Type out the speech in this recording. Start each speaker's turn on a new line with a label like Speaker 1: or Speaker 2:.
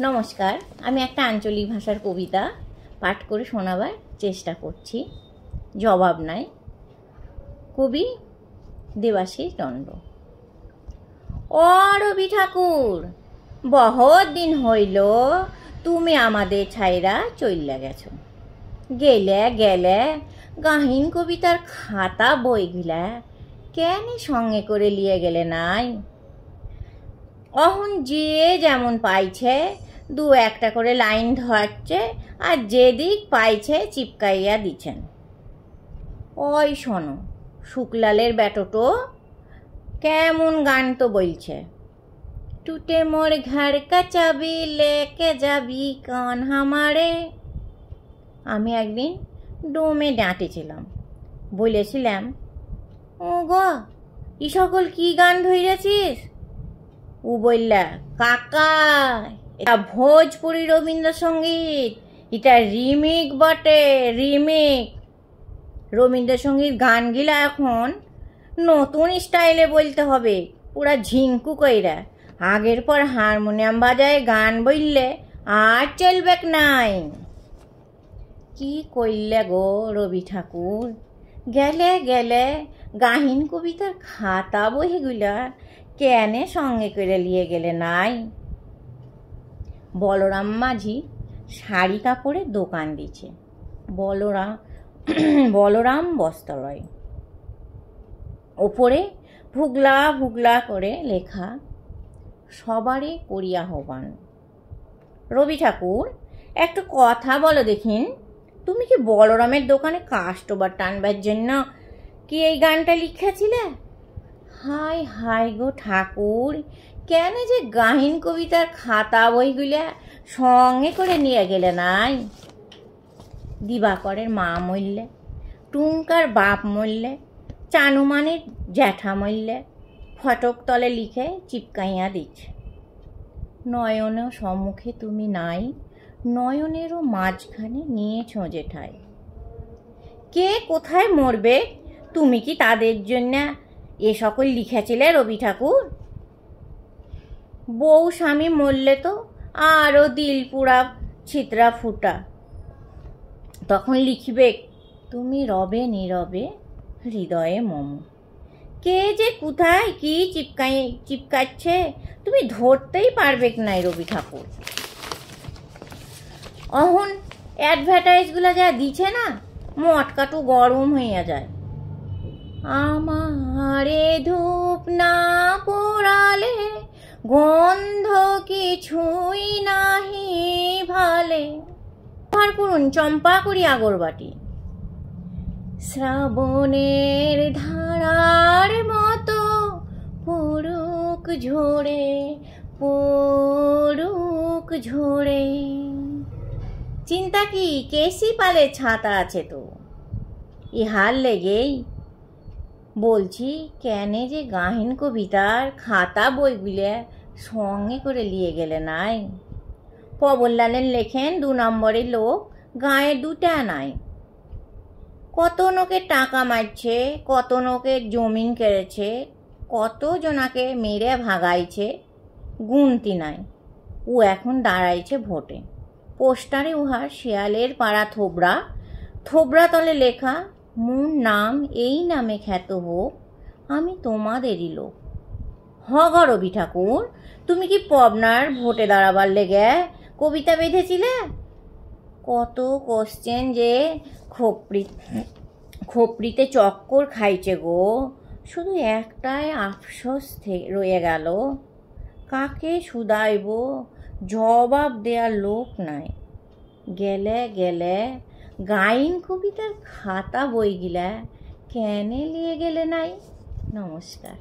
Speaker 1: নমস্কার, আমি একটা আঞ্চলিক ভাষার কবিতা পাঠ করে শোনাবার চেষ্টা করছি। জবাব নাই। কবি দেবাশিস দণ্ড। ও রবি ঠাকুর, বহুত দিন হইল তুমি আমাদের ছাইরা চইল্লা গেছো। গেলে গেলে গাহিন কবিতার খাতা বইগুলা কেন সঙ্গে করে লিয়ে গেলে নাই? অহন যে যেমন পাইছে দু একটা করে লাইন ধরাচ্ছে আর যেদিক পাইছে চিপকাইয়া দিচ্ছেন। ওই শোনো, শুকলালের ব্যাটোটো কেমন গান তো বলছে, টুটে মোর ঘর কা চাবি লেকে যাবি কান হামারে। আমি একদিন ডোমে ডাঁটেছিলাম, বলেছিলাম, ও গো ই সকল কি গান ধরেছিস? ও বললা, কাকা এটা ভোজপুরি রবীন্দ্রসঙ্গীত, এটা রিমিক বটে, রিমিক। রবীন্দ্রসঙ্গীত গানগুলা এখন নতুন স্টাইলে বলতে হবে, পুরা ঝিঙ্কু কইরা। আগের পর হারমোনিয়াম বাজায় গান বললে আর চলবেক নাই। কি কইলে গো রবি ঠাকুর, গেলে গেলে গাহিন কবিতার খাতা বইগুলা কেনে সঙ্গে করে লিয়ে গেলে নাই? বলরাম মাঝি শাড়ি কাপড়ের দোকান দিচ্ছে, বলরাম বস্ত্রালয়। ওপরে ভুগলা ভুগলা করে লেখা, সবারে করি আহ্বান। রবি ঠাকুর, একটু কথা বলো দেখিন, তুমি কি বলরামের দোকানে কাস্টমার টানবার জন্য কি এই গানটা লিখেছিলে? হাই হাই গো ঠাকুর, কেন যে গাহিন কবিতার খাতা বইগুলা সঙ্গে করে নিয়ে গেলে নাই? দিবাকরের মা মরলে, টুঙ্কার বাপ মরলে, চানুমানের জ্যাঠা মরলে ফটক তলে লিখে চিপকাইয়া দিচ্ছে। নয়নেও সম্মুখে তুমি নাই, নয়নেরও মাঝখানে নিয়েছ জেঠাই। কে কোথায় মরবে তুমি কি তাদের জন্য এ সকল লিখেছিলে রবি ঠাকুর? বউ স্বামী মরলে তো আরও দিল পুরা ছিতরা ফুটা, তখন লিখবে তুমি রবে নীরবে হৃদয়ে মম। কে যে কোথায় কি চিপকাচ্ছে তুমি ধরতেই পারবে নাই রবি ঠাকুর। অহন অ্যাডভার্টাইজগুলো যা দিচ্ছে না, মটকাটু গরম হইয়া যায়। আমারে ধূপ না পোড়ালে গন্ধ কিছুই নাহি ভালে। ব্যবহার করুন চম্পা করি আগরবাটি। শ্রাবণের ধারার মতো পড়ুক ঝরে, পড়ুক ঝরে। চিন্তা কি, কেসি পালে ছাতা আছে তো। ইহার লেগেই বলছি, কেনে যে গাহিন কবিতার খাতা বইগুলো সঙ্গে করে নিয়ে গেলে নাই? পবনলালের লেখেন 2 নম্বরের লোক, গায়ে 2টা নাই। কত লোকে টাকা মারছে, কত লোকের জমিন কেড়েছে, কত জনাকে মেরে ভাগাইছে, গুনতি নাই। ও এখন দাঁড়াইছে ভোটে। পোস্টারে উহার শিয়ালের পাড়া থোবরা, থোবরা তলে লেখা, মোর নাম এই নামে খ্যাত হোক, আমি তোমাদেরই লোক। গ রবি ঠাকুর, তুমি কি পবনার ভোটে দাঁড়াবার লেগে কবিতা বেঁধেছিলে? কত কোশ্চেন যে খোপড়িতে চক্কর খাইছে গো, শুধু একটাই আফসোস রয়ে গেল, কাকে শুধাইব, জবাব দেওয়ার লোক নাই। গেলে গেলে গাইন কবিতার খাতা বইগুলা কেনে লিয়ে গেলে নাই? নমস্কার।